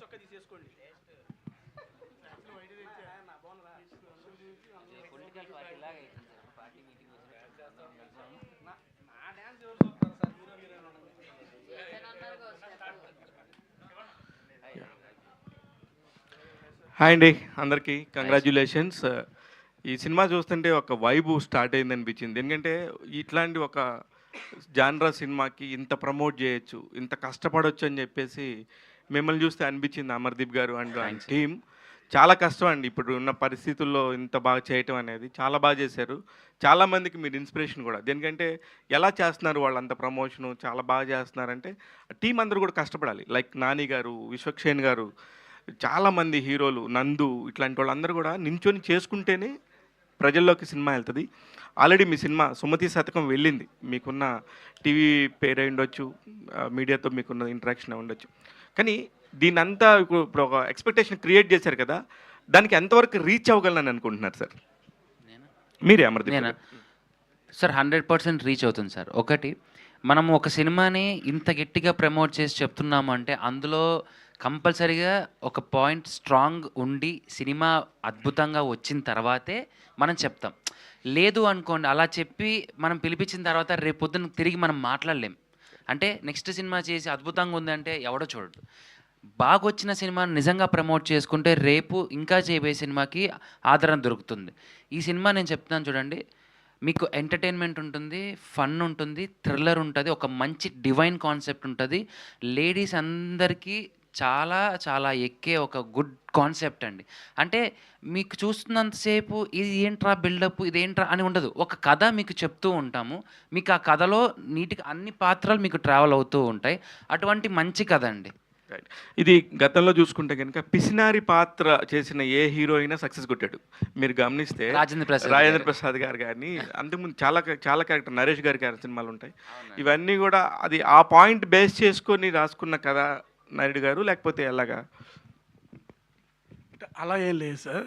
చొక్కా తీసేసుకోండి. Political party లాగా అవుతుంది సార్. పార్టీ మీటింగ్ నా డ్యాన్స్ ఎవరు చూస్తారు సార్? హీరో హీరోయిన్ హాయ్ అండి, అందరికీ కంగ్రాచ్యులేషన్స్. ఈ సినిమా చూస్తుంటే ఒక వైబు స్టార్ట్ అయింది అనిపించింది. ఎందుకంటే ఇట్లాంటి ఒక జాన్రా సినిమాకి ఇంత ప్రమోట్ చేయొచ్చు, ఇంత కష్టపడవచ్చు అని చెప్పేసి మిమ్మల్ని చూస్తే అనిపించింది. అమర్దీప్ గారు అండ్ టీమ్ చాలా కష్టం అండి ఇప్పుడు ఉన్న పరిస్థితుల్లో ఇంత బాగా చేయటం అనేది. చాలా బాగా చేశారు. చాలామందికి మీరు ఇన్స్పిరేషన్ కూడా. దేనికంటే ఎలా చేస్తున్నారు వాళ్ళంత ప్రమోషను, చాలా బాగా చేస్తున్నారంటే టీం అందరూ కూడా కష్టపడాలి. లైక్ నాని గారు, విశ్వక్షేణ్ గారు, చాలామంది హీరోలు, నందు, ఇట్లాంటి వాళ్ళందరూ కూడా నించొని చేసుకుంటేనే ప్రజల్లోకి సినిమా వెళ్తుంది. ఆల్రెడీ మీ సినిమా సుమతి శతకం వెళ్ళింది. మీకున్న టీవీ పేరు ఉండొచ్చు, మీడియాతో మీకున్న ఇంటరాక్షన్ ఉండొచ్చు. కానీ దీనంతా ఇప్పుడు ఒక ఎక్స్పెక్టేషన్ క్రియేట్ చేశారు కదా, దానికి ఎంతవరకు రీచ్ అవ్వగలనని అనుకుంటున్నారు సార్? మీరే అమర్దీప్ సార్ 100% రీచ్ అవుతుంది సార్. ఒకటి, మనం ఒక సినిమాని ఇంత గట్టిగా ప్రమోట్ చేసి చెప్తున్నాము అంటే అందులో కంపల్సరీగా ఒక పాయింట్ స్ట్రాంగ్ ఉండి సినిమా అద్భుతంగా వచ్చిన తర్వాతే మనం చెప్తాం. లేదు అనుకోండి, అలా చెప్పి మనం పిలిపించిన తర్వాత రేపు పొద్దున్న తిరిగి మనం మాట్లాడలేం. అంటే నెక్స్ట్ సినిమా చేసి అద్భుతంగా ఉందంటే ఎవడో చూడడు. బాగా వచ్చిన సినిమాని నిజంగా ప్రమోట్ చేసుకుంటే రేపు ఇంకా చేయబోయే సినిమాకి ఆదరణ దొరుకుతుంది. ఈ సినిమా నేను చెప్తున్నాను చూడండి, మీకు ఎంటర్టైన్మెంట్ ఉంటుంది, ఫన్ ఉంటుంది, థ్రిల్లర్ ఉంటుంది, ఒక మంచి డివైన్ కాన్సెప్ట్ ఉంటుంది. లేడీస్ అందరికీ చాలా చాలా ఎక్కే ఒక గుడ్ కాన్సెప్ట్ అండి. అంటే మీకు చూస్తున్నంతసేపు ఇది ఏంట్రా బిల్డప్, ఇదేంట్రా అని ఉండదు. ఒక కథ మీకు చెప్తూ ఉంటాము. మీకు ఆ కథలో నీట్గా అన్ని పాత్రలు మీకు ట్రావెల్ అవుతూ ఉంటాయి. అటువంటి మంచి కథ అండి. రైట్. ఇది గతంలో చూసుకుంటే కనుక పిసినారి పాత్ర చేసిన ఏ హీరో అయినా సక్సెస్ కొట్టాడు. మీరు గమనిస్తే రాజేంద్ర ప్రసాద్ గారు కానీ, అంతకుముందు చాలా చాలా క్యారెక్టర్, నరేష్ గారి సినిమాలు ఉంటాయి. ఇవన్నీ కూడా అది ఆ పాయింట్ బేస్ చేసుకొని రాసుకున్న కథ నాయుడు గారు, లేకపోతే ఎలాగా? అలా ఏం లేదు సార్.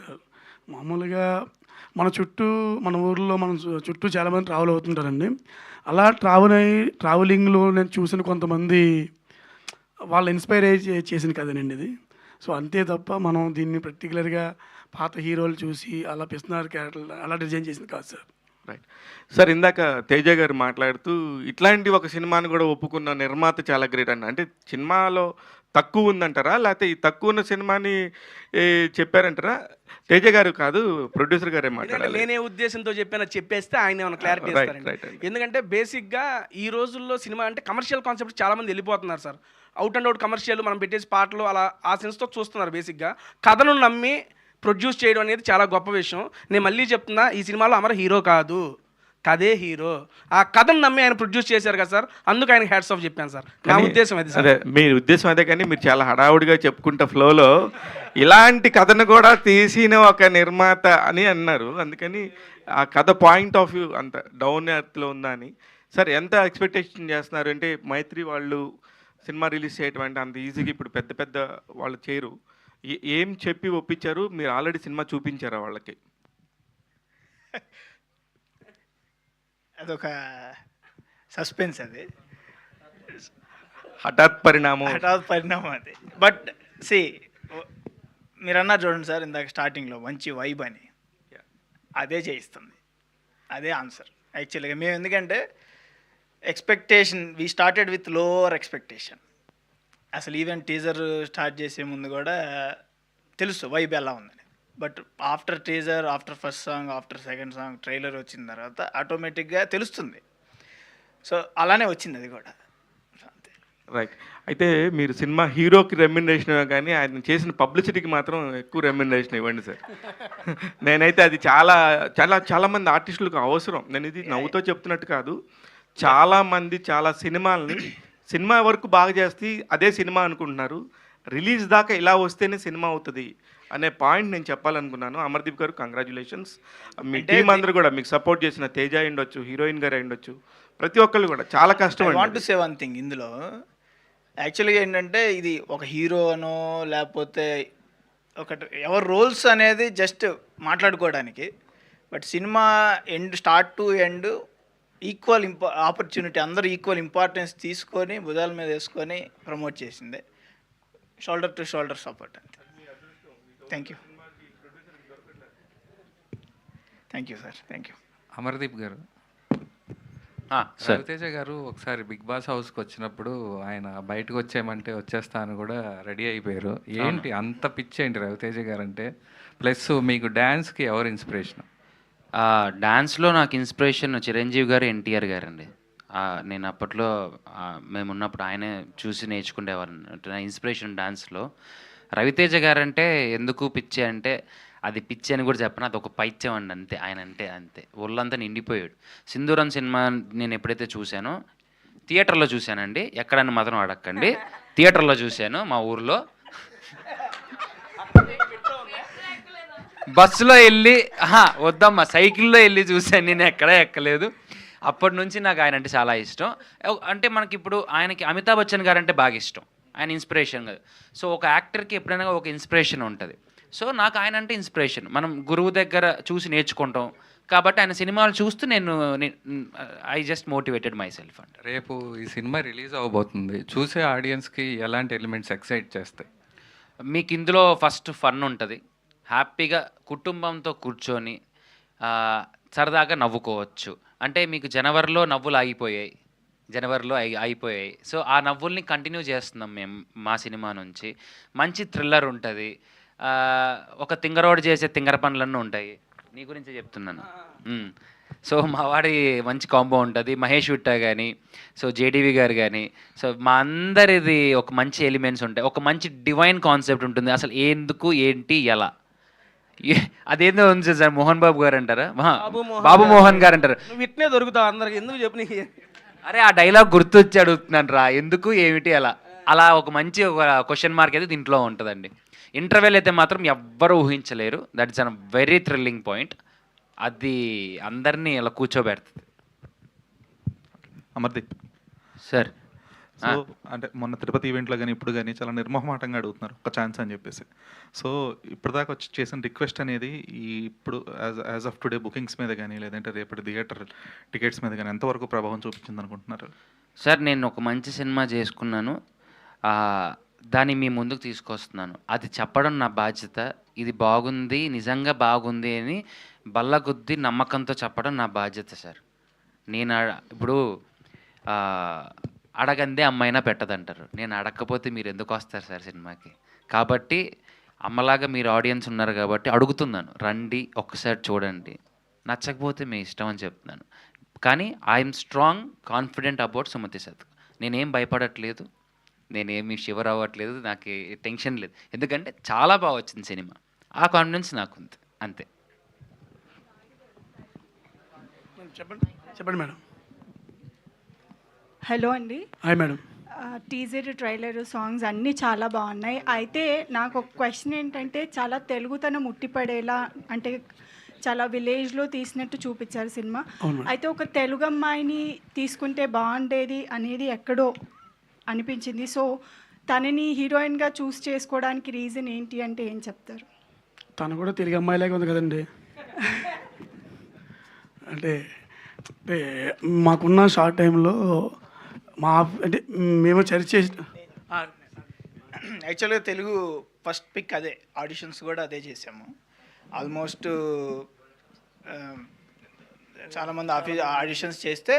మామూలుగా మన చుట్టూ, మన ఊర్లో మన చుట్టూ చాలామంది ట్రావెల్ అవుతుంటారండి. అలా ట్రావెలింగ్లో నేను చూసిన కొంతమంది వాళ్ళు ఇన్స్పైర్ అయ్యి చేసిన కథనండి ఇది. సో అంతే తప్ప మనం దీన్ని పర్టికులర్గా పాత హీరోలు చూసి అలా పిస్తున్నారు క్యారెక్టర్ అలా డిజైన్ చేసింది కాదు సార్. Right sir. ఇందాక తేజ గారు మాట్లాడుతూ ఇట్లాంటి ఒక సినిమాని కూడా ఒప్పుకున్న నిర్మాత చాలా గ్రేట్ అండి. అంటే సినిమాలో తక్కువ ఉందంటారా, లేకపోతే ఈ తక్కువ ఉన్న సినిమాని చెప్పారంటారా? తేజ గారు కాదు, ప్రొడ్యూసర్ గారే మాట్లాడారు. నేనే ఉద్దేశంతో చెప్పేస్తే ఆయన ఏమైనా క్లారిటీ ఇస్తారండి. ఎందుకంటే బేసిక్గా ఈ రోజుల్లో సినిమా అంటే కమర్షియల్ కాన్సెప్ట్ చాలామంది వెళ్ళిపోతున్నారు sir. Out and out commercial మనం పెట్టేసి పాటలు అలా ఆ సెన్స్తో చూస్తున్నారు. బేసిక్గా కథను నమ్మి ప్రొడ్యూస్ చేయడం అనేది చాలా గొప్ప విషయం. నేను మళ్ళీ చెప్తున్నా, ఈ సినిమాలో అమర్ హీరో కాదు, కథే హీరో. ఆ కథను నమ్మి ఆయన ప్రొడ్యూస్ చేశారు కదా సార్, అందుకు ఆయన హ్యాట్స్ ఆఫ్ చెప్పాను సార్. నా ఉద్దేశం అది సార్. అదే మీ ఉద్దేశం అదే, కానీ మీరు చాలా హడావుడిగా చెప్పుకుంటా ఫ్లోలో ఇలాంటి కథను కూడా తీసిన ఒక నిర్మాత అని అన్నారు. అందుకని ఆ కథ పాయింట్ ఆఫ్ వ్యూ అంత డౌన్ ఎర్త్లో ఉందా అని. సార్ ఎంత ఎక్స్పెక్టేషన్ చేస్తున్నారు? అంటే మైత్రి వాళ్ళు సినిమా రిలీజ్ చేయటం అంటే అంత ఈజీగా ఇప్పుడు పెద్ద పెద్ద వాళ్ళు చేయరు. ఏం చెప్పి ఒప్పించారు? మీరు ఆల్రెడీ సినిమా చూపించారా వాళ్ళకి? అదొక సస్పెన్స్, అది హఠాత్ పరిణామం అది. బట్ మీరు అన్నారు చూడండి సార్ ఇందాక స్టార్టింగ్లో మంచి వైబ్ అని, అదే చేయిస్తుంది, అదే ఆన్సర్ యాక్చువల్గా. మేము ఎందుకంటే expectation we started with lower expectation. అసలు ఈవెన్ టీజర్ స్టార్ట్ చేసే ముందు కూడా తెలుసు వైబ్ ఎలా ఉందని. But after teaser, after first song, after second song, trailer వచ్చిన తర్వాత ఆటోమేటిక్గా తెలుస్తుంది. సో అలానే వచ్చింది అది కూడా. రైట్. అయితే మీరు సినిమా హీరోకి రెమ్యునరేషన్ కానీ ఆయన చేసిన పబ్లిసిటీకి మాత్రం ఎక్కువ రెమ్యునరేషన్ ఇవ్వండి సార్. నేనైతే అది చాలా చాలా చాలామంది ఆర్టిస్టులకు అవసరం. నేను ఇది నవ్వుతో చెప్తున్నట్టు కాదు. చాలామంది చాలా సినిమా వరకు బాగా చేస్తే అదే సినిమా అనుకుంటున్నారు. రిలీజ్ దాకా ఇలా వస్తేనే సినిమా అవుతుంది అనే పాయింట్ నేను చెప్పాలనుకున్నాను. అమర్దీప్ గారు కంగ్రాచ్యులేషన్స్. మీ టీం అందరూ కూడా మీకు సపోర్ట్ చేసిన తేజ అయ్యుండొచ్చు, హీరోయిన్ గారు అయ్యుండొచ్చు, ప్రతి ఒక్కళ్ళు కూడా చాలా కష్టం. I want to say one thing. ఇందులో యాక్చువల్గా ఏంటంటే ఇది ఒక హీరోనో లేకపోతే ఒకటి ఎవరి రోల్స్ అనేది జస్ట్ మాట్లాడుకోవడానికి. But cinema start to end equal opportunity, అందరూ ఈక్వల్ ఇంపార్టెన్స్ తీసుకొని భుజాల మీద వేసుకొని ప్రమోట్ చేసిందే. షోల్డర్ టు షోల్డర్ సపోర్ట్ అంతే. Thank you sir, thank you. Amardeep గారు, సార్ రవితేజ గారు ఒకసారి బిగ్ బాస్ హౌస్కి వచ్చినప్పుడు ఆయన బయటకు వచ్చేయమంటే వచ్చేస్తా అని కూడా రెడీ అయిపోయారు. ఏంటి అంత పిచ్చి ఏంటి రవితేజ గారు అంటే? ప్లస్ మీకు డ్యాన్స్కి ఎవరు ఇన్స్పిరేషన్? డాన్స్లో నాకు ఇన్స్పిరేషన్ చిరంజీవి గారు, ఎన్టీఆర్ గారు అండి. నేను అప్పట్లో మేము ఉన్నప్పుడు ఆయనే చూసి నేర్చుకునేవారు. నా ఇన్స్పిరేషన్ డాన్స్లో రవితేజ గారు అంటే ఎందుకు పిచ్చి అంటే, అది పిచ్చి అని కూడా చెప్పను, అది ఒక పైత్యం అండి అంతే. ఆయన అంటే అంతే, ఒళ్ళంతా నిండిపోయాడు. సింధూరం సినిమా నేను ఎప్పుడైతే చూశానో థియేటర్లో చూశానండి, ఎక్కడని మాత్రం అడగండి, థియేటర్లో చూశాను మా ఊర్లో. బస్సులో వెళ్ళి వద్దమ్మా సైకిల్లో వెళ్ళి చూశాను, నేను ఎక్కడా ఎక్కలేదు. అప్పటి నుంచి నాకు ఆయన అంటే చాలా ఇష్టం. అంటే మనకి ఇప్పుడు ఆయనకి అమితాబ్ బచ్చన్ గారు అంటే బాగా ఇష్టం, ఆయన ఇన్స్పిరేషన్ కాదు. సో ఒక యాక్టర్కి ఎప్పుడైనా ఒక ఇన్స్పిరేషన్ ఉంటుంది. సో నాకు ఆయన అంటే ఇన్స్పిరేషన్. మనం గురువు దగ్గర చూసి నేర్చుకుంటాం కాబట్టి ఆయన సినిమాలు చూస్తూ నేను I just motivated my self అంట. రేపు ఈ సినిమా రిలీజ్ అవబోతుంది, చూసే ఆడియన్స్కి ఎలాంటి ఎలిమెంట్స్ ఎక్సైట్ చేస్తాయి? మీకు ఇందులో ఫస్ట్ ఫన్ ఉంటుంది, హ్యాపీగా కుటుంబంతో కూర్చొని సరదాగా నవ్వుకోవచ్చు. అంటే మీకు జనవరిలో నవ్వులు అయిపోయాయి. సో ఆ నవ్వుల్ని కంటిన్యూ చేస్తున్నాం మేము మా సినిమా నుంచి. మంచి థ్రిల్లర్ ఉంటుంది, ఒక తింగరోడు చేసే తింగర పనులన్నీ ఉంటాయి. నీ గురించి చెప్తున్నాను. సో మా వాడి మంచి కాంబో ఉంటుంది, మహేష్ విట్టా కానీ, సో జేడీవి గారు కానీ, సో మా అందరిది ఒక మంచి ఎలిమెంట్స్ ఉంటాయి. ఒక మంచి డివైన్ కాన్సెప్ట్ ఉంటుంది, అసలు ఎందుకు ఏంటి ఎలా అదేందో ఉంది సార్. మోహన్ బాబు గారు అంటారా, బాబు మోహన్ గారు అంటారు. విట్నే దొరుకుతావు అందరికి, ఎందుకు చెప్పు నీకు? అరే ఆ డైలాగ్ గుర్తొచ్చి అడుగుతున్నాను రా, ఎందుకు ఏమిటి అలా ఒక మంచి ఒక క్వశ్చన్ మార్క్ అయితే దీంట్లో ఉంటుందండి. ఇంటర్వెల్ అయితే మాత్రం ఎవ్వరూ ఊహించలేరు. That is a very thrilling point. అది అందరినీ ఇలా కూర్చోబెడుతుంది. అమర్దీప్ సార్, సో అంటే మొన్న తిరుపతి ఈవెంట్లో కానీ ఇప్పుడు కానీ చాలా నిర్మోహమాటంగా అడుగుతున్నారు ఒక ఛాన్స్ అని చెప్పేసి. సో ఇప్పటిదాకా వచ్చి చేసిన రిక్వెస్ట్ అనేది ఇప్పుడు యాజ్ ఆఫ్ టుడే బుకింగ్స్ మీద కానీ లేదంటే రేపటి థియేటర్ టికెట్స్ మీద కానీ ఎంతవరకు ప్రభావం చూపించింది అనుకుంటున్నారు? సార్ నేను ఒక మంచి సినిమా చేసుకున్నాను, దాన్ని మీ ముందుకు తీసుకొస్తున్నాను. అది చెప్పడం నా బాధ్యత. ఇది బాగుంది, నిజంగా బాగుంది అని బల్లగుద్ది నమ్మకంతో చెప్పడం నా బాధ్యత సార్. నేను ఇప్పుడు అడగందే అమ్మైనా పెట్టదంటారు. నేను అడగకపోతే మీరు ఎందుకు వస్తారు సార్ సినిమాకి? కాబట్టి అమ్మలాగా మీరు ఆడియన్స్ ఉన్నారు కాబట్టి అడుగుతున్నాను, రండి ఒక్కసారి చూడండి, నచ్చకపోతే మీ ఇష్టం అని చెప్తున్నాను. కానీ I'm strong confident about Sumathi సత్. నేనేం భయపడట్లేదు, నేనేమి షివర్ అవ్వట్లేదు, నాకు టెన్షన్ లేదు. ఎందుకంటే చాలా బాగా వచ్చింది సినిమా, ఆ కాన్ఫిడెన్స్ నాకు ఉంది అంతే. చెప్పండి మేడం. హలో అండి. Hi madam. Teaser, trailer, songs అన్నీ చాలా బాగున్నాయి. అయితే నాకు ఒక క్వశ్చన్ ఏంటంటే, చాలా తెలుగుతనం ఉట్టిపడేలా, అంటే చాలా విలేజ్లో తీసినట్టు చూపించారు సినిమా. అయితే ఒక తెలుగు అమ్మాయిని తీసుకుంటే బాగుండేది అనేది ఎక్కడో అనిపించింది. సో తనని హీరోయిన్గా చూస్ చేసుకోవడానికి రీజన్ ఏంటి అంటే ఏం చెప్తారు? తను కూడా తెలుగు అమ్మాయిలాగా ఉంది కదండి. అంటే మాకున్న షార్ట్ టైంలో అంటే మేము చర్చ చేసి యాక్చువల్గా తెలుగు ఫస్ట్ పిక్ అదే, ఆడిషన్స్ కూడా అదే చేసాము. ఆల్మోస్ట్ చాలామంది ఆడిషన్స్ చేస్తే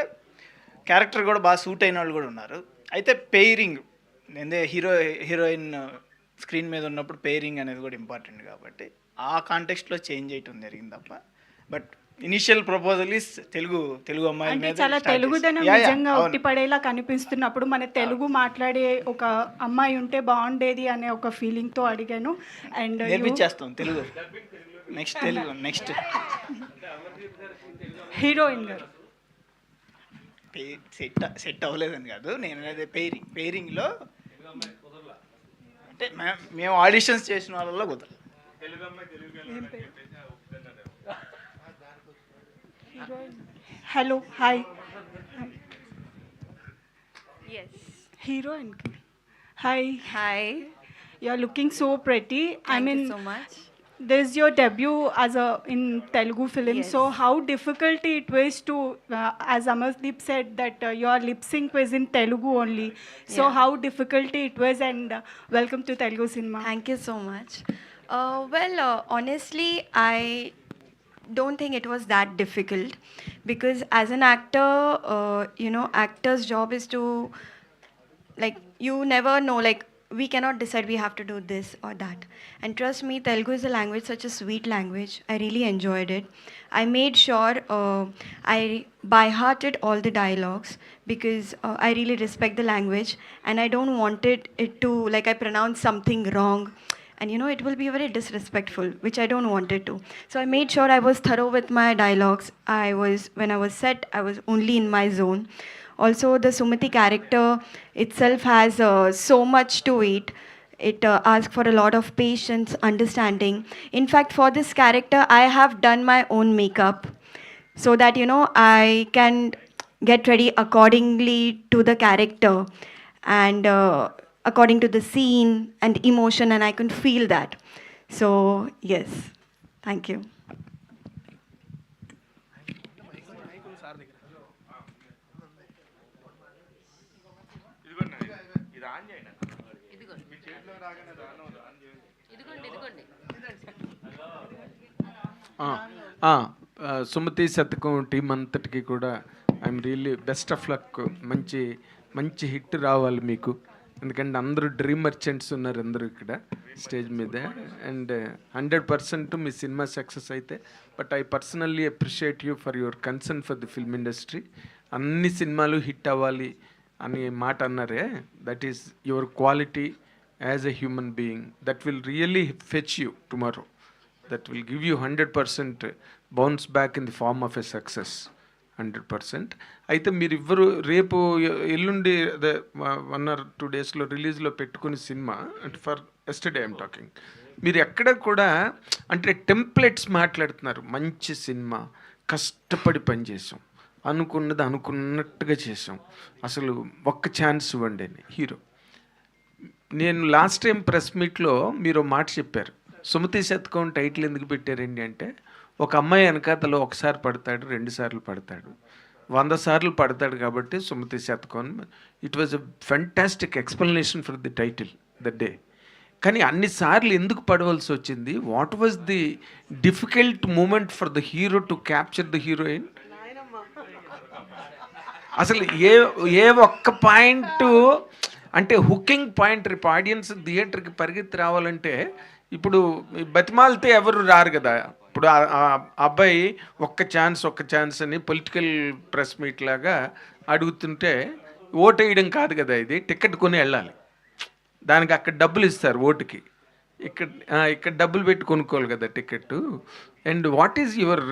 క్యారెక్టర్ కూడా బాగా సూట్ అయిన వాళ్ళు కూడా ఉన్నారు. అయితే పెయిరింగ్, హీరోయిన్ స్క్రీన్ మీద ఉన్నప్పుడు పెయిరింగ్ అనేది కూడా ఇంపార్టెంట్ కాబట్టి ఆ కాంటెక్స్ట్లో చేంజ్ చేయటం జరిగింది తప్ప. But initial proposal is Telugu అమ్మాయి అంటే చాలా తెలుగుదనం నిజంగా ఉట్టిపడేలా కనిపిస్తున్నప్పుడు మన తెలుగు మాట్లాడే ఒక అమ్మాయి ఉంటే బాగుండేది అనే ఒక ఫీలింగ్తో అడిగాను. అండ్ నేర్పించేస్తాం తెలుగు. నెక్స్ట్ హీరోయిన్ గారు సెట్ అవ్వలేదని కాదు, నేను అదే పెయిరింగ్లో అంటే మేము ఆడిషన్స్ చేసిన వాళ్ళలో కుదరదు. Hello, hi. Yes. Heroine hi. Hi. You are looking so pretty. Thank you so much. this is your debut as a in Telugu film. Yes. So how difficult it was to, as Amardeep said, that your lip sync was in Telugu only. So Yeah. how difficult it was, and welcome to Telugu cinema. Thank you so much. Honestly, I don't think it was that difficult because as an actor, actor's job is to, like, you never know, like, we cannot decide we have to do this or that. And trust me, Telugu is a language, such a sweet language. I really enjoyed it. I made sure I by hearted all the dialogues because I really respect the language and I don't want it to, like, I pronounce something wrong. And it will be very disrespectful, which I don't want it to. So I made sure I was thorough with my dialogues. When I was set, I was only in my zone. Also, the Sumati character itself has so much to it. It asks for a lot of patience, understanding. In fact, for this character, I have done my own makeup so that, I can get ready accordingly to the character and according to the scene and emotion, and I can feel that. So, yes, thank you. Sumathi Satakam team అంతటికి కూడా I'm really best of luck. మంచి మంచి hit రావాలి మీకు, ఎందుకంటే అందరూ dream merchants ఉన్నారు అందరూ ఇక్కడ స్టేజ్ మీద. అండ్ 100% మీ సినిమా సక్సెస్ అయితే, but I personally appreciate you for your concern for the film industry. అన్ని సినిమాలు హిట్ అవ్వాలి అని మాట అన్నారే, that is your quality as a human being. That will really fetch you tomorrow. That will give you 100% bounce back in the form of a success. 100%. అయితే మీరు ఇవ్వరు రేపు ఎల్లుండి అదే 1 or 2 డేస్లో రిలీజ్లో పెట్టుకునే సినిమా, అంటే ఫర్ ఎస్టర్డే ఐఎమ్ టాకింగ్, మీరు ఎక్కడ కూడా అంటే టెంప్లెట్స్ మాట్లాడుతున్నారు. మంచి సినిమా, కష్టపడి పనిచేసాం, అనుకున్నది అనుకున్నట్టుగా చేసాం, అసలు ఒక్క ఛాన్స్ ఇవ్వండి అని హీరో. నేను లాస్ట్ టైం ప్రెస్ మీట్లో మీరు మాట చెప్పారు, సుమతి శతకం టైటిల్ ఎందుకు పెట్టారండి అంటే, ఒక అమ్మాయి వెనకాతలో ఒకసారి పడతాడు, 2 సార్లు పడతాడు, 100 సార్లు పడతాడు కాబట్టి Sumathi Satakam. It was a fantastic explanation for the title the day. కానీ అన్నిసార్లు ఎందుకు పడవలసి వచ్చింది? What was the difficult moment for the hero to capture the heroine? అసలు ఏ ఒక్క పాయింట్ అంటే హుకింగ్ పాయింట్ రేపు ఆడియన్స్ థియేటర్కి పరిగెత్తి రావాలంటే, ఇప్పుడు బతిమాలితే ఎవరు రారు కదా. ఇప్పుడు ఆ అబ్బాయి ఒక్క ఛాన్స్ అని పొలిటికల్ ప్రెస్ మీట్ లాగా అడుగుతుంటే ఓటు వేయడం కాదు కదా, ఇది టికెట్ కొని వెళ్ళాలి. దానికి అక్కడ డబ్బులు ఇస్తారు ఓటుకి, ఇక్కడ డబ్బులు పెట్టి కొనుక్కోవాలి కదా ticket. And what is your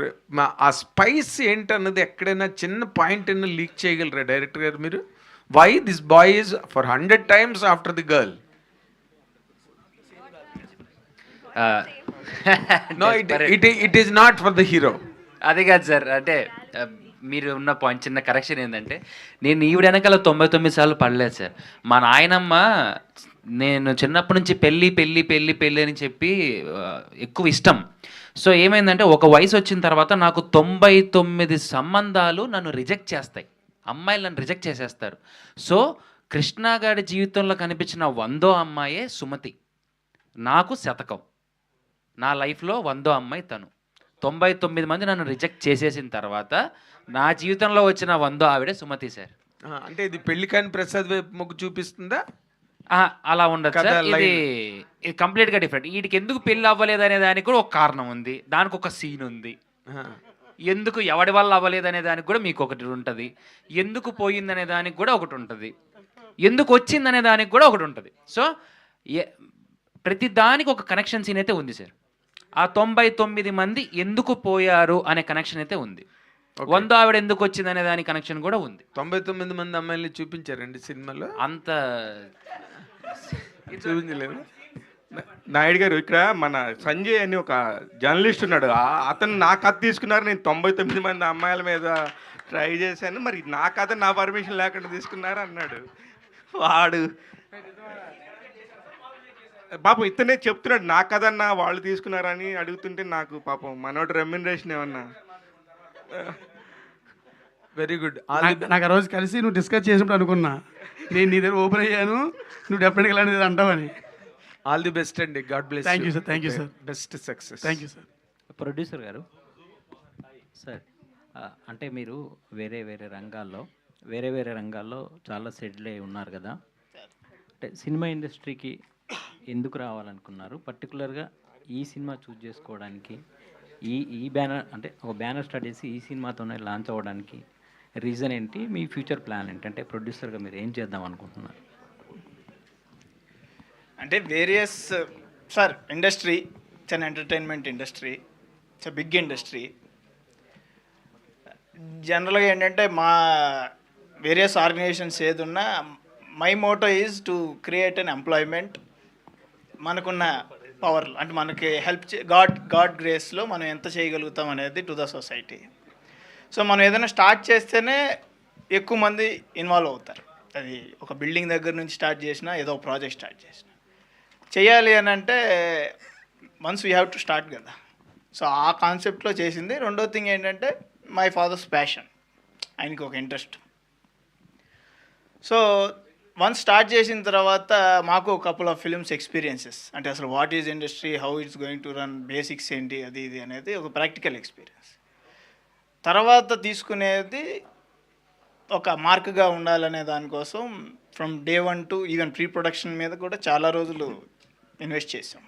ఆ స్పైస్ ఏంటన్నది ఎక్కడైనా చిన్న పాయింట్ అయినా లీక్ చేయగలరా డైరెక్టర్ గారు మీరు? Why this boy is for 100 times after the girl? No, it is not for the hero. అది కాదు సార్, అంటే మీరు ఉన్న పాయింట్ చిన్న కరెక్షన్ ఏంటంటే, నేను ఈవిడ వెనకాల 99 సార్లు పడలేదు సార్. మా నాయనమ్మ నేను చిన్నప్పటి నుంచి పెళ్ళి పెళ్ళి పెళ్ళి పెళ్ళి అని చెప్పి ఎక్కువ ఇష్టం. సో ఏమైందంటే, ఒక వయసు వచ్చిన తర్వాత నాకు 99 సంబంధాలు నన్ను రిజెక్ట్ చేస్తాయి, అమ్మాయిలు నన్ను రిజెక్ట్ చేసేస్తారు. సో కృష్ణ గారి జీవితంలో కనిపించిన 100వ అమ్మాయే సుమతి, నాకు శతకం. నా లైఫ్లో 100వ అమ్మాయి తను. 99 మంది నన్ను రిజెక్ట్ చేసేసిన తర్వాత నా జీవితంలో వచ్చిన 100వ ఆవిడే సుమతి సార్. అంటే ఇది పెళ్లి కాని ప్రసాద్ వైపు మొగ్గు చూపిస్తుందా? అలా ఉండదు సార్. ఇది కంప్లీట్గా డిఫరెంట్. వీటికి ఎందుకు పెళ్ళి అవ్వలేదు అనే దానికి కూడా ఒక కారణం ఉంది, దానికి ఒక సీన్ ఉంది. ఎందుకు ఎవడి వల్ల అవ్వలేదు అనే దానికి కూడా మీకు ఒకటి ఉంటుంది, ఎందుకు పోయిందనే దానికి కూడా ఒకటి ఉంటుంది, ఎందుకు వచ్చిందనే దానికి కూడా ఒకటి ఉంటుంది. సో ప్రతి దానికి ఒక కనెక్షన్ సీన్ అయితే ఉంది సార్. ఆ 99 మంది ఎందుకు పోయారు అనే కనెక్షన్ అయితే ఉంది. 100 ఆవిడ ఎందుకు వచ్చింది అనే దాని కనెక్షన్ కూడా ఉంది. 99 మంది అమ్మాయిల్ని చూపించారండి సినిమాలో? అంత చూపించలేదు. నాయుడు గారు, ఇక్కడ మన సంజయ్ అని ఒక జర్నలిస్ట్ ఉన్నాడు, అతను నా కథ తీసుకున్నారు. నేను 99 మంది అమ్మాయిల మీద ట్రై చేశాను, మరి నా కథ నా పర్మిషన్ లేకుండా తీసుకున్నారు అన్నాడు వాడు. పాపం ఇతనే చెప్తున్నాడు నా కదన్నా వాళ్ళు తీసుకున్నారని అడుగుతుంటే నాకు పాపం మనోడు రెమ్యునరేషన్ ఏమన్నా. Very good. నాకు ఆ రోజు కలిసి నువ్వు డిస్కస్ చేసినప్పుడు అనుకున్నా నేను నీ దగ్గర ఓపెన్ అయ్యాను, నువ్వు డెఫినెట్గా ఇలాంటిది అంటావని. ఆల్ ది బెస్ట్ అండి. God bless. Thank you sir. Thank you sir. Best success. Thank you sir. Producer గారు సార్, అంటే మీరు వేరే వేరే రంగాల్లో చాలా సెటిల్ అయి ఉన్నారు కదా, అంటే సినిమా ఇండస్ట్రీకి ఎందుకు రావాలనుకున్నారు? పర్టికులర్గా ఈ సినిమా చూస్ చేసుకోవడానికి ఈ బ్యానర్, అంటే ఒక బ్యానర్ స్టార్ట్ చేసి ఈ సినిమాతోనే లాంచ్ అవ్వడానికి రీజన్ ఏంటి? మీ ఫ్యూచర్ ప్లాన్ ఏంటి? అంటే ప్రొడ్యూసర్గా మీరు ఏం చేద్దాం అనుకుంటున్నారు? అంటే various sir, industry it's an entertainment industry, it's a big industry. జనరల్గా ఏంటంటే మా వేరియస్ ఆర్గనైజేషన్స్ ఏది ఉన్నా my motto is to create an employment. మనకున్న పవర్ అంటే మనకి హెల్ప్ గాడ్ గ్రేస్లో మనం ఎంత చేయగలుగుతాం అనేది టు ద సొసైటీ. సో మనం ఏదైనా స్టార్ట్ చేస్తేనే ఎక్కువ మంది ఇన్వాల్వ్ అవుతారు. అది ఒక బిల్డింగ్ దగ్గర నుంచి స్టార్ట్ చేసినా, ఏదో ఒక ప్రాజెక్ట్ స్టార్ట్ చేసినా చేయాలి అని అంటే once we have to start కదా. సో ఆ కాన్సెప్ట్లో చేసింది. రెండో థింగ్ ఏంటంటే మై ఫాదర్స్ ప్యాషన్, ఆయనకి ఒక ఇంట్రెస్ట్. సో వన్స్ స్టార్ట్ చేసిన తర్వాత మాకు కపుల్ ఆఫ్ ఫిల్మ్స్ ఎక్స్పీరియన్సెస్, అంటే అసలు what is industry, how it's going to run, basics ఏంటి, అది ఇది అనేది ఒక ప్రాక్టికల్ ఎక్స్పీరియన్స్. తర్వాత తీసుకునేది ఒక మార్క్గా ఉండాలనే దానికోసం from day 1 to even pre production మీద కూడా చాలా రోజులు ఇన్వెస్ట్ చేసాం,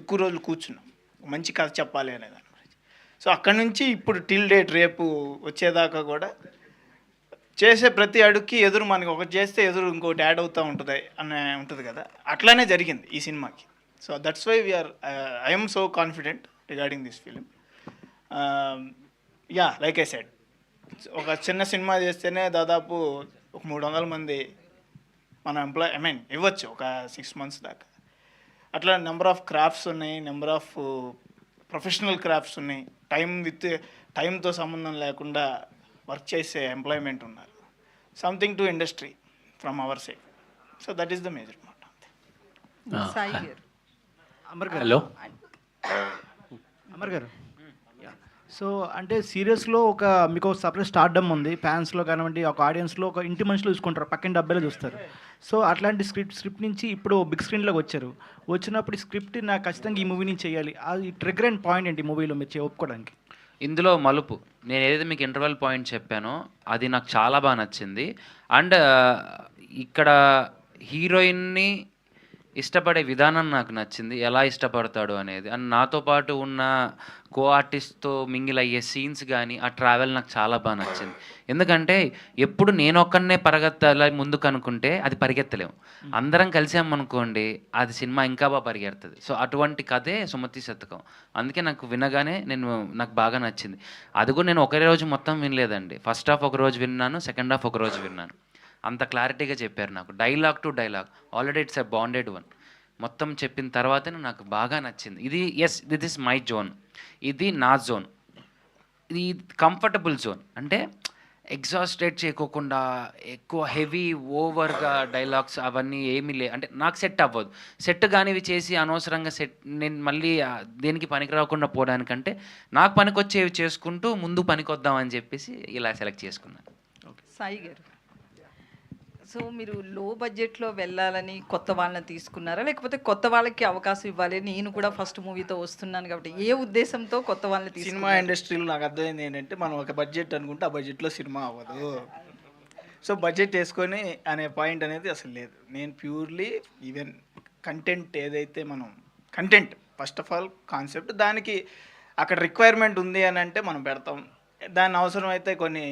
ఎక్కువ రోజులు కూర్చున్నాం మంచి కథ చెప్పాలి అనే దాని గురించి. సో అక్కడి నుంచి ఇప్పుడు టిల్ డేట్ రేపు వచ్చేదాకా కూడా చేసే ప్రతి అడుగుకి ఎదురు మనకి ఒకటి చేస్తే ఎదురు ఇంకోటి యాడ్ అవుతూ ఉంటుంది అనే ఉంటుంది కదా, అట్లానే జరిగింది ఈ సినిమాకి. So that's why we are I'm so confident regarding this film. Yeah, like I said, ఒక చిన్న సినిమా చేస్తేనే దాదాపు ఒక 300 మంది మన ఇవ్వచ్చు ఒక 6 months దాకా. అట్లా నెంబర్ ఆఫ్ క్రాఫ్ట్స్ ఉన్నాయి, నెంబర్ ఆఫ్ ప్రొఫెషనల్ క్రాఫ్ట్స్ ఉన్నాయి, టైంతో సంబంధం లేకుండా వర్క్ చేసే ఎంప్లాయ్మెంట్ ఉన్నారు. Something to industry from our side. So that is the major మాట. హలో అమర్ గారు, సో అంటే సీరియస్లో మీకు ఒక సపరేట్ స్టార్డమ్ ఉంది, ఫ్యాన్స్లో కానివ్వండి, ఒక ఆడియన్స్లో ఒక ఇంటి మనుషులు చూసుకుంటారు, పక్కన డబ్బాలో చూస్తారు. సో అట్లాంటి స్క్రిప్ట్ నుంచి ఇప్పుడు బిగ్ స్క్రీన్లోకి వచ్చినప్పుడు ఈ స్క్రిప్ట్ నాకు ఖచ్చితంగా ఈ మూవీ నుంచి చేయాలి, అది ట్రిగర్ అండ్ పాయింట్ ఏంటి మూవీలో మీరు ఒప్పుకోవడానికి? ఇందులో మలుపు, నేను ఏదైతే మీకు ఇంటర్వెల్ పాయింట్ చెప్పానో అది నాకు చాలా బాగా నచ్చింది. అండ్ ఇక్కడ హీరోయిన్ని ఇష్టపడే విధానం నాకు నచ్చింది, ఎలా ఇష్టపడతాడు అనేది. అండ్ నాతో పాటు ఉన్న కో ఆర్టిస్ట్తో మింగిల్ అయ్యే సీన్స్ కానీ ఆ ట్రావెల్ నాకు చాలా బాగా నచ్చింది. ఎందుకంటే ఎప్పుడు నేను ఒక్కడనే పరిగెత్తాలి ముందుకు అనుకుంటే అది పరిగెత్తలేము, అందరం కలిసామనుకోండి అది సినిమా ఇంకా బాగా పరిగెడుతుంది. సో అటువంటి కథే సుమతి శతకం. అందుకే నాకు వినగానే నాకు బాగా నచ్చింది. అది కూడా నేను ఒకే రోజు మొత్తం వినలేదండి, ఫస్ట్ హాఫ్ ఒక రోజు విన్నాను, సెకండ్ హాఫ్ ఒక రోజు విన్నాను. అంత క్లారిటీగా చెప్పారు నాకు, dialogue to dialogue. Already it's a bonded one. మొత్తం చెప్పిన తర్వాతనే నాకు బాగా నచ్చింది. దిస్ ఇస్ మై జోన్, ఇది నా జోన్, ఇది కంఫర్టబుల్ జోన్. అంటే ఎగ్జాస్టెడ్ చేయకోకుండా ఎక్కువ హెవీ ఓవర్గా డైలాగ్స్ అవన్నీ ఏమీ అంటే నాకు సెట్ అవ్వదు. సెట్ కానివి చేసి అనవసరంగా నేను మళ్ళీ దేనికి పనికి రాకుండా పోవడానికంటే నాకు పనికొచ్చేవి చేసుకుంటూ ముందు పనికొద్దామని చెప్పేసి ఇలా సెలెక్ట్ చేసుకున్నాను. సాయి గారు, సో మీరు లో బడ్జెట్లో వెళ్ళాలని కొత్త వాళ్ళని తీసుకున్నారా, లేకపోతే కొత్త వాళ్ళకి అవకాశం ఇవ్వాలి, నేను కూడా ఫస్ట్ మూవీతో వస్తున్నాను కాబట్టి ఏ ఉద్దేశంతో కొత్త వాళ్ళని తీసుకున్నారు? సినిమా ఇండస్ట్రీలో నాకు అర్థమైంది ఏంటంటే మనం ఒక బడ్జెట్ అనుకుంటే ఆ బడ్జెట్లో సినిమా అవ్వదు. సో బడ్జెట్ వేసుకొని అనే పాయింట్ అనేది అసలు లేదు. నేను ప్యూర్లీ ఈవెన్ కంటెంట్ ఏదైతే content first of all concept, దానికి అక్కడ రిక్వైర్మెంట్ ఉంది అని అంటే మనం పెడతాం. దాని అవసరం అయితే కొన్ని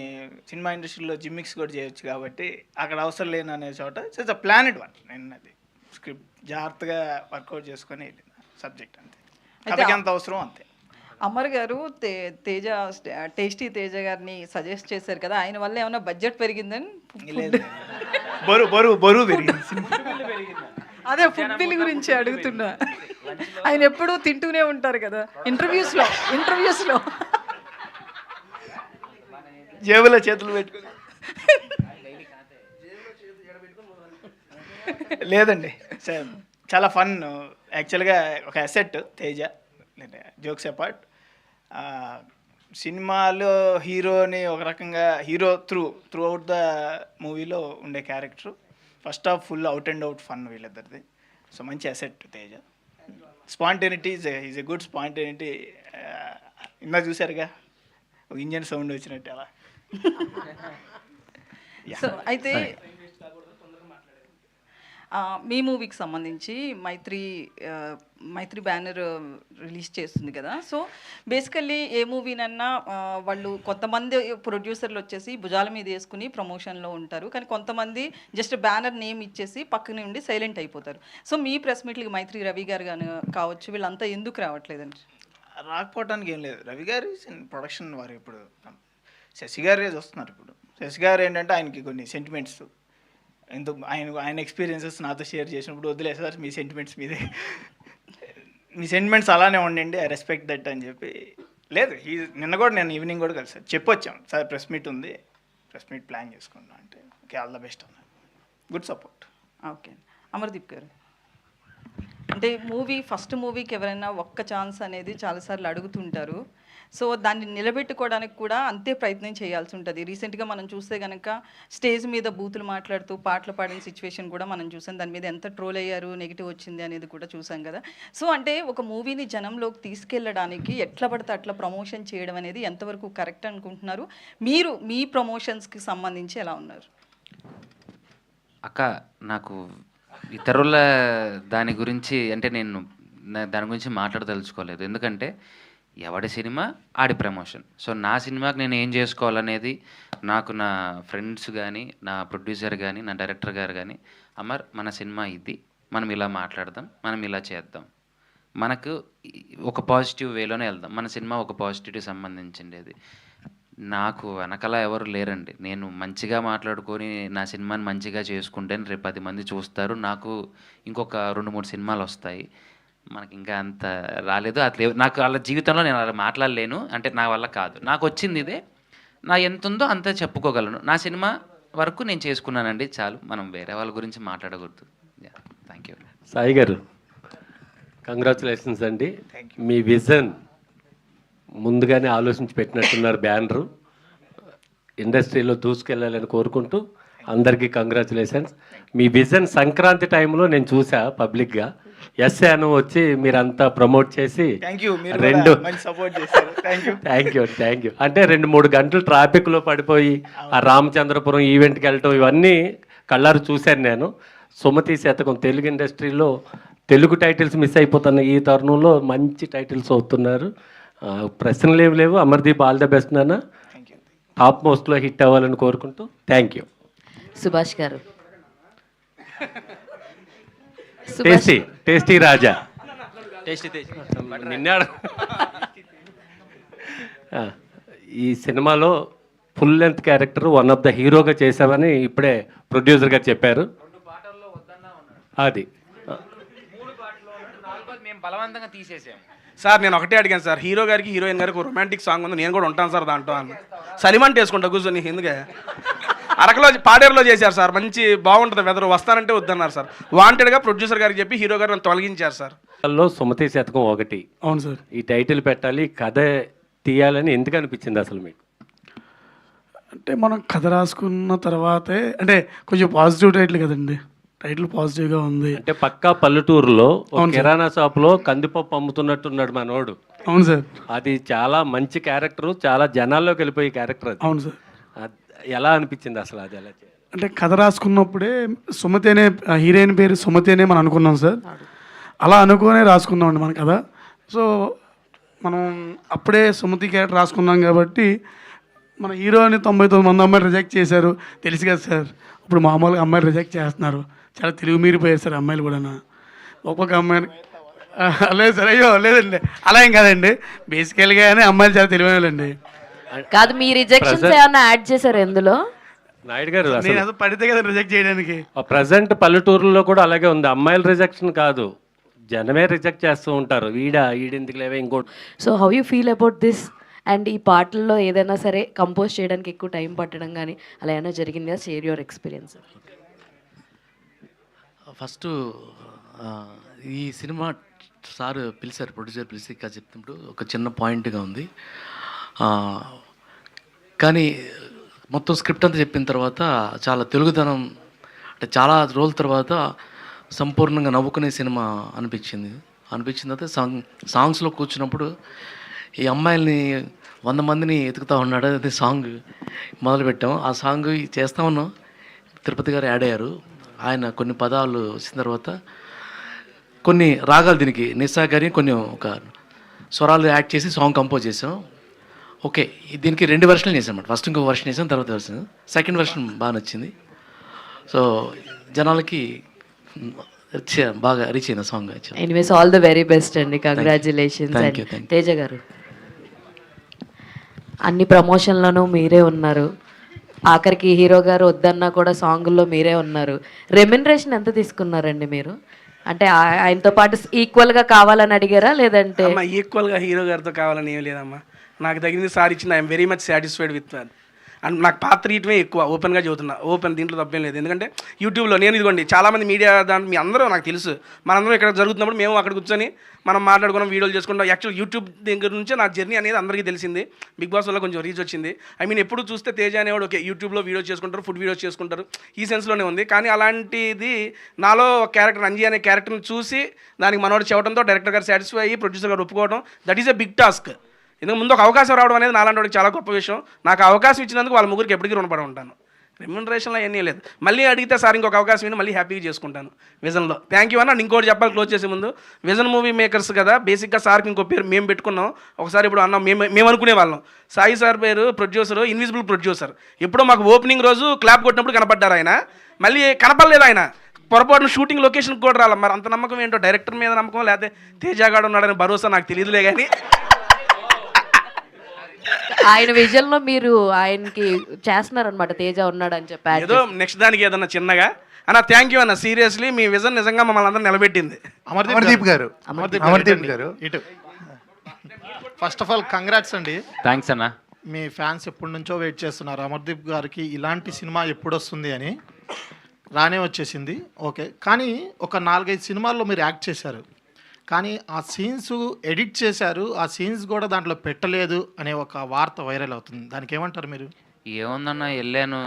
సినిమా ఇండస్ట్రీలో జిమ్మిక్స్ కూడా చేయొచ్చు కాబట్టి అక్కడ అవసరం లేని అనే చోట ఇట్స్ అ ప్లానెడ్ వన్. నేను అది స్క్రిప్ట్ జాగ్రత్తగా వర్కౌట్ చేసుకొని వెళ్ళిన సబ్జెక్ట్ అంతే, కథకి ఎంత అవసరం అంతే. అమర్ గారు టేస్టీ తేజ గారిని సజెస్ట్ చేశారు కదా, ఆయన వల్ల ఏమైనా బడ్జెట్ పెరిగిందని? బరువు పెరిగింది. అదే ఫుడ్ బిల్ గురించి అడుగుతున్నా. ఆయన ఎప్పుడూ తింటూనే ఉంటారు కదా ఇంటర్వ్యూస్లో జేబులో చేతులు పెట్టుకుని. లేదండి, చాలా ఫన్ యాక్చువల్గా ఒక అసెట్ తేజ, జోక్స్ అపార్ట్. సినిమాలో హీరోని ఒక రకంగా హీరో త్రూ అవుట్ ద మూవీలో ఉండే character. First half full out and out fun వీళ్ళిద్దరిది. సో మంచి asset Teja. Spontaneity is a good spontaneity. ఇందా చూసారుగా ఒక ఇంజన్ సౌండ్ వచ్చినట్టు అలా. సో అయితే మీ మూవీకి సంబంధించి మైత్రి బ్యానర్ రిలీజ్ చేస్తుంది కదా. సో బేసికల్లీ ఏ మూవీనన్నా వాళ్ళు కొంతమంది ప్రొడ్యూసర్లు వచ్చేసి భుజాల మీద వేసుకుని ప్రమోషన్లో ఉంటారు, కానీ కొంతమంది జస్ట్ బ్యానర్ నేమ్ ఇచ్చేసి పక్కన ఉండి సైలెంట్ అయిపోతారు. సో మీ ప్రెస్ మీట్లకి మైత్రి రవి గారు కానీ కావచ్చు, వీళ్ళంతా ఎందుకు రావట్లేదండి? రాకపోవడానికి ఏం లేదు. రవి గారు ప్రొడక్షన్ వారు ఇప్పుడు శశి గారు వస్తున్నారు. ఇప్పుడు శశి గారు ఏంటంటే ఆయనకి కొన్ని సెంటిమెంట్స్, ఎందుకు ఆయన ఎక్స్పీరియన్సెస్ నాతో షేర్ చేసినప్పుడు వదిలే సార్ మీ సెంటిమెంట్స్ అలానే ఉండండి, ఐ రెస్పెక్ట్ దట్ అని చెప్పి. లేదు, నిన్న కూడా నేను ఈవినింగ్ కూడా కలిసాను, చెప్పొచ్చాం సార్ ప్రెస్ మీట్ ఉంది, ప్రెస్ మీట్ ప్లాన్ చేసుకున్నాం అంటే ఓకే ఆల్ ద బెస్ట్ అన్నారు. Good support. ఓకే. అమర్దీప్ గారు, అంటే ఫస్ట్ మూవీకి ఎవరైనా ఒక్క ఛాన్స్ అనేది చాలాసార్లు అడుగుతుంటారు. సో దాన్ని నిలబెట్టుకోవడానికి కూడా అంతే ప్రయత్నం చేయాల్సి ఉంటుంది. రీసెంట్గా మనం చూస్తే కనుక స్టేజ్ మీద బూతులు మాట్లాడుతూ పాటలు పాడిన సిచ్యువేషన్ కూడా మనం చూసాం. దాని మీద ఎంత ట్రోల్ అయ్యారు, నెగిటివ్ వచ్చింది అనేది కూడా చూసాం కదా. సో అంటే ఒక మూవీని జనంలోకి తీసుకెళ్ళడానికి ఎట్లా పడితే అట్లా ప్రమోషన్ చేయడం అనేది ఎంతవరకు కరెక్ట్ అనుకుంటున్నారు? మీరు మీ ప్రమోషన్స్కి సంబంధించి ఎలా ఉన్నారు? అక్క, నాకు ఇతరుల దాని గురించి అంటే నేను దాని గురించి మాట్లాడదలుచుకోలేదు. ఎందుకంటే ఎవడి సినిమా ఆడి ప్రమోషన్. సో నా సినిమాకి నేను ఏం చేసుకోవాలనేది నాకు నా ఫ్రెండ్స్ కానీ, నా ప్రొడ్యూసర్ కానీ, నా డైరెక్టర్ గారు కానీ, అమర్ మన సినిమా ఇది, మనం ఇలా మాట్లాడదాం, మనం ఇలా చేద్దాం, మనకు ఒక పాజిటివ్ వేలోనే వెళ్దాం, మన సినిమా ఒక పాజిటివ్కి సంబంధించిండేది. నాకు వెనకాల ఎవరు లేరండి. నేను మంచిగా మాట్లాడుకొని నా సినిమాని మంచిగా చేసుకుంటే రేపు 10 మంది చూస్తారు, నాకు ఇంకొక 2-3 సినిమాలు వస్తాయి. మనకి ఇంకా అంత రాలేదు, అట్లా నాకు వాళ్ళ జీవితంలో నేను అలా మాట్లాడలేను, అంటే నా వల్ల కాదు. నాకు వచ్చింది ఇదే, నా ఎంత ఉందో అంతే చెప్పుకోగలను. నా సినిమా వరకు నేను చేసుకున్నానండి, చాలు. మనం వేరే వాళ్ళ గురించి మాట్లాడకూడదు. Thank you. సాయి గారు, కంగ్రాచులేషన్స్ అండి. మీ విజన్ ముందుగానే ఆలోచించి పెట్టినట్టున్నారు. బ్యానరు ఇండస్ట్రీలో దూసుకెళ్ళాలని కోరుకుంటూ అందరికీ కంగ్రాచులేషన్స్. మీ విజన్ సంక్రాంతి టైంలో నేను చూసా పబ్లిక్గా, ఎస్ఏను వచ్చి మీరంతా ప్రమోట్ చేసి థ్యాంక్ యూ. అంటే 2-3 గంటలు ట్రాఫిక్లో పడిపోయి ఆ రామచంద్రపురం ఈవెంట్కి వెళ్ళటం ఇవన్నీ కళ్ళారు చూశాను నేను. సుమతి శతకం తెలుగు ఇండస్ట్రీలో తెలుగు టైటిల్స్ మిస్ అయిపోతున్న ఈ తరుణంలో మంచి టైటిల్స్ అవుతున్నారు. ప్రశ్నలు ఏమి లేవు. అమర్దీప్ ఆల్ ద బెస్ట్ నాన్న, టాప్ మోస్ట్లో హిట్ అవ్వాలని కోరుకుంటూ థ్యాంక్ యూ. సుభాష్ గారు, టేస్టీ రాజా, ఈ సినిమాలో full length character one of the హీరోగా చేసామని ఇప్పుడే ప్రొడ్యూసర్ గారు చెప్పారు. అది మేము బలవంతంగా తీసేసాం సార్. నేను ఒకటే అడిగాను సార్, హీరో గారికి హీరోయిన్ గారికి ఒక రొమాంటిక్ సాంగ్ ఉంది, నేను కూడా ఉంటాను సార్ దాంట్లో అని. సలిమంట్ వేసుకుంటా కూర్చొని, ఎందుకే అరకలో పాడేరులో చేశారు సార్, మంచి బాగుంటుంది వెదర్, వస్తానంటే వద్దన్నారు సార్. వాంటెడ్గా ప్రొడ్యూసర్ గారికి చెప్పి హీరో గారు నన్ను తొలగించారు సార్. సుమతి శతకం ఒకటి. అవును సార్. ఈ టైటిల్ పెట్టాలి, కథ తీయాలని ఎందుకు అనిపించింది అసలు మీకు? అంటే మనం కథ రాసుకున్న తర్వాతే, అంటే కొంచెం పాజిటివ్ టైటిల్ కదండి, టైటిల్ పాజిటివ్గా ఉంది. అంటే పక్కా పల్లెటూరులో కిరాణా షాప్లో కందిపప్పు అమ్ముతున్నట్టున్నాడు మనోడు. అవును సార్. అది చాలా మంచి క్యారెక్టర్, చాలా జనాల్లోకి వెళ్ళిపోయే క్యారెక్టర్ అది. అవును సార్. ఎలా అనిపించింది అసలు అది ఎలా? అంటే కథ రాసుకున్నప్పుడే సుమతి అనే హీరోయిన్ పేరు సుమతి అనే మనం అనుకున్నాం సార్. అలా అనుకునే రాసుకున్నామండి మన కథ. సో మనం అప్పుడే సుమతి క్యారెక్టర్ రాసుకున్నాం కాబట్టి మన హీరోని 99 మంది అమ్మాయిలు రిజెక్ట్ చేశారు, తెలుసు కదా సార్. ఇప్పుడు మామూలుగా అమ్మాయిలు రిజెక్ట్ చేస్తున్నారు, చాలా తెలుగు మీరిపోయారు సార్ అమ్మాయిలు కూడా. ఒక్కొక్క అమ్మాయిని లేదు సార్, అయ్యో లేదండి అలా ఏం కాదండి, బేసికల్గానే అమ్మాయిలు చాలా తెలివైనలండి. కాదు, మీ రిజెక్షన్స్ ఏమన్నా యాడ్ చేశారు ఎందులో? నాయుడు గారు, నేను అది పడితే కదా రిజెక్ట్ చేయడానికి. ప్రజెంట్ పల్లెటూరులో కూడా అలాగే ఉంది. అమ్మాయిల రిజెక్షన్ కాదు, జనమే రిజెక్ట్ చేస్తూ ఉంటారు. ఈడెందుకు లేవే ఇంకోటి. So how you feel about this? And ఈ పాటల్లో ఏదైనా సరే కంపోజ్ చేయడానికి ఎక్కువ టైం పట్టడం కానీ అలా ఏమైనా జరిగిందా? Share your experience. ఫస్ట్ ఈ సినిమా సార్ పిలిచారు, ప్రొడ్యూసర్ పిలిచి ఇంకా చెప్తున్నప్పుడు ఒక చిన్న పాయింట్గా ఉంది. కానీ మొత్తం స్క్రిప్ట్ అంతా చెప్పిన తర్వాత చాలా తెలుగుదనం, అంటే చాలా రోజుల తర్వాత సంపూర్ణంగా నవ్వుకునే సినిమా అనిపించిన తర్వాత సాంగ్స్లో కూర్చున్నప్పుడు ఈ అమ్మాయిల్ని 100 మందిని ఎతుకుతా ఉన్నాడు, అదే సాంగ్ మొదలుపెట్టాం. ఆ సాంగ్ చేస్తా ఉన్నాం, తిరుపతి గారు యాడ్ అయ్యారు. ఆయన కొన్ని పదాలు వచ్చిన తర్వాత కొన్ని రాగాలు దీనికి నిస్సా గారి కొన్ని ఒక స్వరాలు యాడ్ చేసి సాంగ్ కంపోజ్ చేసాం. ఓకే, దీనికి 2 వెర్షన్లు చేసాం అన్నమాట. ఫస్ట్ ఇంకొక వెర్షన్ చేసాం, తర్వాత వెర్షన్, సెకండ్ వెర్షన్ బాగా నచ్చింది. సో జనాలకి బాగా రీచ్ అయిన song. Anyways all the very best అండి, కంగ్రాచులేషన్స్. అండ్ తేజ గారు, అన్ని ప్రమోషన్లను మీరే ఉన్నారు, ఆఖరికి హీరో గారు వద్దన్నా కూడా సాంగుల్లో మీరే ఉన్నారు. రెమ్యునరేషన్ ఎంత తీసుకున్నారండి మీరు? అంటే ఆయనతో పాటు ఈక్వల్గా కావాలని అడిగారా లేదంటే? ఈక్వల్గా హీరో గారితో కావాలని ఏం లేదమ్మా, నాకు తగినది సార్ ఇచ్చింది. I'm very much satisfied with that. And నాకు పాత్ర ఇయటమే ఎక్కువ, ఓపెన్గా చెబుతున్నా, ఓపెన్, దీంట్లో తప్పేం లేదు. ఎందుకంటే యూట్యూబ్లో నేను ఇదిగోండి చాలామంది మీడియా దాంట్లో మీ అందరూ నాకు తెలుసు, మనందరం ఇక్కడ జరుగుతున్నప్పుడు మేము అక్కడ కూర్చొని మనం మాట్లాడుకున్నాం, వీడియోలు చేసుకుంటాం. యాక్చువల్ యూట్యూబ్ దగ్గర నుంచే నా జర్నీ అనేది అందరికీ తెలిసింది. బిగ్ బాస్ వల్ల కొంచెం రీచ్ వచ్చింది. ఐ మీన్ ఎప్పుడు చూస్తే తేజ అనేవాడు ఓకే యూట్యూబ్లో వీడియోస్ చేసుకుంటారు, ఫుడ్ వీడియోస్ చేసుకుంటారు, ఈ సెన్స్లోనే ఉంది. కానీ అలాంటిది నాలో క్యారెక్టర్ అంజీ అనే క్యారెక్టర్ని చూసి దానికి మనోడు చెప్పడంతో డైరెక్టర్ గారు సాటిస్ఫై అయ్యి ప్రొడ్యూసర్ గారు ఒప్పుకోవడం, that is a big task. ఎందుకు ముందు ఒక అవకాశం రావడం అనేది నాలాంటి వాడికి చాలా గొప్ప విషయం. నాకు అవకాశం ఇచ్చినందుకు వాళ్ళ ముగ్గురికి ఎప్పటికీ రుణపడి ఉంటాను. రెమ్యునరేషన్లో అవన్నీ లేదు. మళ్ళీ అడిగితే సార్ ఇంకొక అవకాశం ఇవ్వండి, మళ్ళీ హ్యాపీగా చేసుకుంటాను విజన్లో. థ్యాంక్ యూ అన్న. ఇంకోటి చెప్పాలి క్లోజ్ చేసే ముందు, విజన్ మూవీ మేకర్స్ కదా, బేసిక్గా సార్కి ఇంకో పేరు మేము పెట్టుకున్నాం. ఒకసారి ఇప్పుడు అన్నాం, మేము అనుకునే వాళ్ళం. సాయి సార్ పేరు ప్రొడ్యూసర్, ఇన్విజిబుల్ ప్రొడ్యూసర్. ఎప్పుడో మాకు ఓపెనింగ్ రోజు క్లాప్ కొట్టినప్పుడు కనపడ్డారు ఆయన, మళ్ళీ కనపడలేదు ఆయన. పొరపాటున షూటింగ్ లొకేషన్కి కూడా రాలి. మరి అంత నమ్మకం ఏంటో, డైరెక్టర్ మీద నమ్మకం లేకపోతే తేజగాడు ఉన్నాడని భరోసా నాకు తెలియదులే. కానీ ఆయన విజన్లో మీరు ఆయనకి చేస్తున్నారనమాట, తేజ ఉన్నాడు అని చెప్పి. ఏదో నెక్స్ట్ దానికి ఏదన్నా చిన్నగా అన్న. థ్యాంక్ యూ అన్న, సీరియస్లీ మీ విజన్ నిజంగా మమ్మల్ని అందరూ నిలబెట్టింది. అమర్దీప్ గారు ఇటు ఫస్ట్ ఆఫ్ ఆల్ కంగ్రాట్స్ అండి. థ్యాంక్స్ అన్న. మీ ఫ్యాన్స్ ఎప్పటి నుంచో వెయిట్ చేస్తున్నారు అమర్దీప్ గారికి ఇలాంటి సినిమా ఎప్పుడు వస్తుంది అని. రానే వచ్చేసింది, ఓకే. కానీ ఒక 4-5 సినిమాల్లో మీరు యాక్ట్ చేశారు, కానీ ఆ సీన్స్ ఎడిట్ చేశారు, ఆ సీన్స్ కూడా దాంట్లో పెట్టలేదు అనే ఒక వార్త వైరల్ అవుతుంది. దానికి ఏమంటారు మీరు? ఏముందన్న, వెళ్ళాను,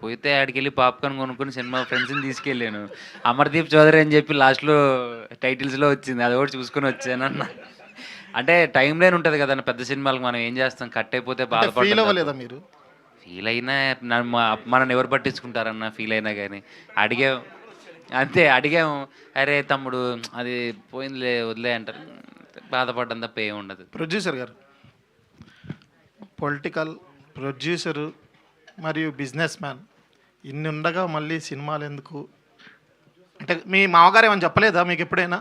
పోయితే ఆడికి వెళ్ళి పాప్కార్న్ కొనుక్కుని సినిమా ఫ్రెండ్స్ని తీసుకెళ్ళాను. అమర్దీప్ చౌదరి అని చెప్పి లాస్ట్లో టైటిల్స్లో వచ్చింది, అది కూడా చూసుకొని వచ్చానన్న. అంటే టైం లైన్ ఉంటుంది కదన్న పెద్ద సినిమాలకు, మనం ఏం చేస్తాం, కట్ అయిపోతే బాధపడలేదా మీరు? ఫీల్ అయినా మనల్ని ఎవరు పట్టించుకుంటారన్న, ఫీల్ అయినా కానీ అడిగాం అంతే. అడిగాము, అరే తమ్ముడు అది పోయిందిలే వదిలే అంటారు, బాధపడడం తప్ప ఏమి ఉండదు. ప్రొడ్యూసర్ గారు, పొలిటికల్ ప్రొడ్యూసరు మరియు బిజినెస్ మ్యాన్, ఇన్ని ఉండగా మళ్ళీ సినిమాలు ఎందుకు? అంటే మీ మామగారు ఏమని చెప్పలేదా మీకు ఎప్పుడైనా,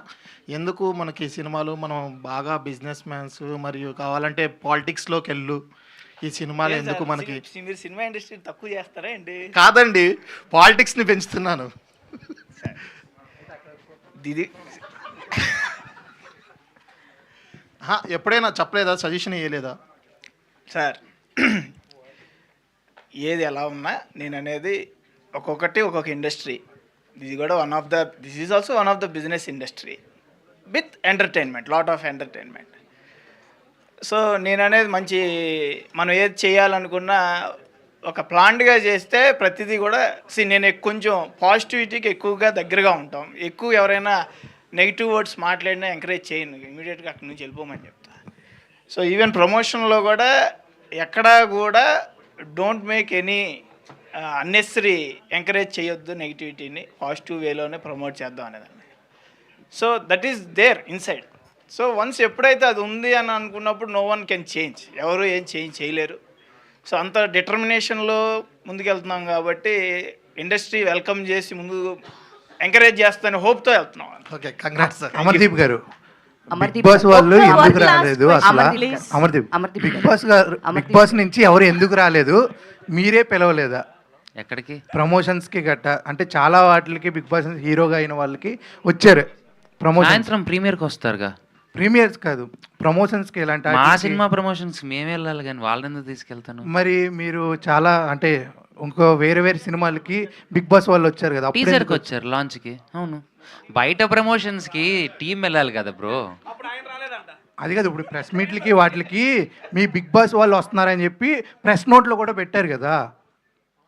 ఎందుకు మనకి సినిమాలు, మనం బాగా బిజినెస్ మ్యాన్స్ మరియు కావాలంటే పాలిటిక్స్లోకి వెళ్ళు, ఈ సినిమాలు ఎందుకు మనకి? మీరు సినిమా ఇండస్ట్రీ తక్కువ చేస్తారా అండి? కాదండి, పాలిటిక్స్ని పెంచుతున్నాను. ఇది ఎప్పుడైనా చెప్పలేదా, సజెషన్ ఇవ్వలేదా? సార్ ఏది ఎలా ఉన్నా నేను అనేది ఒక్కొక్కటి ఒక్కొక్క ఇండస్ట్రీ. దిస్ కూడా this is also one of the business industry with entertainment, lot of entertainment. So నేను అనేది మంచి, మనం ఏది చేయాలనుకున్నా ఒక ప్లాన్డ్గా చేస్తే ప్రతిదీ కూడా నేను కొంచెం పాజిటివిటీకి ఎక్కువగా దగ్గరగా ఉంటాం. ఎక్కువ ఎవరైనా నెగిటివ్ వర్డ్స్ మాట్లాడినా ఎంకరేజ్ చేయను, ఇమీడియట్గా అక్కడి నుంచి వెళ్ళిపోమని చెప్తా. సో ఈవెన్ ప్రమోషన్లో కూడా ఎక్కడా కూడా don't make any unnecessary encourage చేయొద్దు నెగిటివిటీని, పాజిటివ్ వేలోనే ప్రమోట్ చేద్దాం అనేదాన్ని. So that is there inside. So once ఎప్పుడైతే అది ఉంది అని అనుకున్నప్పుడు నో వన్ కెన్ చేంజ్, ఎవరు ఏం చేంజ్ చేయలేరు. సో అంత డిటర్మినేషన్లో ముందుకెళ్తున్నాం కాబట్టి ఇండస్ట్రీ వెల్కమ్ చేసి ముందు ఎంకరేజ్ చేస్తాను హోప్తో వెళ్తున్నాం. Okay, congrats sir. అమర్దీప్ గారు, బిగ్ బాస్ వాళ్ళు ఎందుకు రాలేదు అసలు? అమర్దీప్, బిగ్ బాస్ నుంచి ఎవరు ఎందుకు రాలేదు? మీరే పిలవలేదా ఎక్కడికి? ప్రమోషన్స్కి గట్ట, అంటే చాలా వాటికి బిగ్ బాస్ హీరోగా అయిన వాళ్ళకి వచ్చారు ప్రమోషన్. సాయంత్రం ప్రీమియర్కి వస్తారుగా. ప్రీమియర్స్ కాదు, ప్రమోషన్స్కి ఎలాంటి మా సినిమా ప్రమోషన్స్ మేమే వెళ్ళాలి కానీ వాళ్ళని ఎందుకు తీసుకెళ్తాను? మరి మీరు చాలా అంటే ఇంకో వేరే వేరే సినిమాలకి బిగ్ బాస్ వాళ్ళు వచ్చారు కదా, అప్పుడు టీజర్కి ఎందుకు వచ్చారు లాంచ్కి. అవును, బయట ప్రమోషన్స్కి టీం వెళ్ళాలి కదా బ్రో. అది కాదు, ఇప్పుడు ప్రెస్ మీట్లకి వాటికి మీ బిగ్ బాస్ వాళ్ళు వస్తున్నారని చెప్పి ప్రెస్ నోట్లో కూడా పెట్టారు కదా.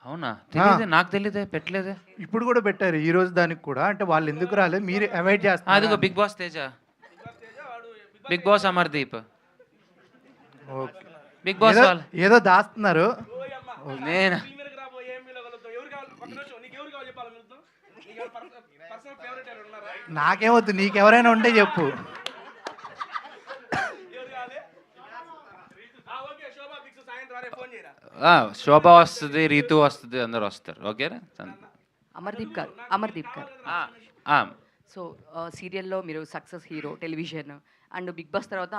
అవునా, తెలియదే, నాకు తెలియదే, పెట్టలేదే. ఇప్పుడు కూడా పెట్టారు ఈ రోజు దానికి కూడా. అంటే వాళ్ళు ఎందుకు రాలేదు, మీరు అవాయిడ్ చేస్తారు. అదిగో Bigg Boss Teja, Bigg Boss Amardeep, Bigg Boss వాళ్ళు ఏదో దాస్తున్నారు. నేను నాకేమొద్దు, నీకెవరైనా ఉంటే చెప్పు. శోభ వస్తుంది, రీతు వస్తుంది, అందరు వస్తారు. ఓకేనా? అమర్దీప్ గారు సో సీరియల్లో మీరు success hero, television and Bigg Boss తర్వాత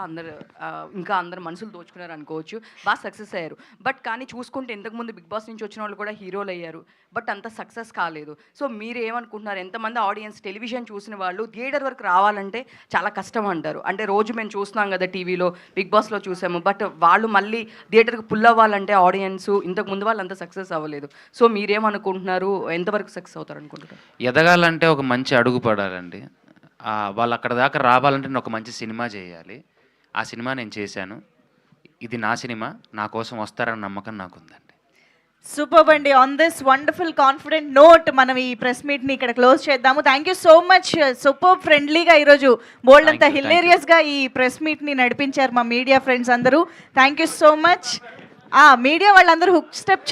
ఇంకా అందరు మనసులు దోచుకున్నారు అనుకోవచ్చు, బాగా సక్సెస్ అయ్యారు. బట్ కానీ చూసుకుంటే ఇంతకుముందు బిగ్ బాస్ నుంచి వచ్చిన వాళ్ళు కూడా హీరోలు అయ్యారు, బట్ అంత సక్సెస్ కాలేదు. సో మీరు ఏమనుకుంటున్నారు, ఎంతమంది ఆడియన్స్ టెలివిజన్ చూసిన వాళ్ళు థియేటర్ వరకు రావాలంటే చాలా కష్టం అంటారు. అంటే రోజు మేము చూస్తున్నాం కదా టీవీలో, బిగ్ బాస్లో చూసాము, బట్ వాళ్ళు మళ్ళీ థియేటర్కి పుల్ అవ్వాలంటే ఆడియన్స్ ఇంతకుముందు వాళ్ళు అంత సక్సెస్ అవ్వలేదు. సో మీరేమనుకుంటున్నారు, ఎంతవరకు సక్సెస్ అవుతారు అనుకుంటున్నారు? ఎదగాలంటే ఒక మంచి అడుగు పడాలండి. వాళ్ళు అక్కడ దాకా రావాలంటే నేను ఒక మంచి సినిమా చేయాలి. ఆ సినిమా నేను చేశాను. ఇది నా సినిమా, నా కోసం వస్తారన్న నమ్మకం నాకు ఉందండి. సూపర్ అండి. On this wonderful confident note మనం ఈ ప్రెస్ మీట్ని ఇక్కడ క్లోజ్ చేద్దాము. Thank you so much. Super ఫ్రెండ్లీగా ఈరోజు బోల్డ్ అంతా హిలేరియస్గా ఈ ప్రెస్ మీట్ని నడిపించారు మా మీడియా ఫ్రెండ్స్ అందరూ. Thank you so much. Media వాళ్ళందరూ హుక్ స్టెప్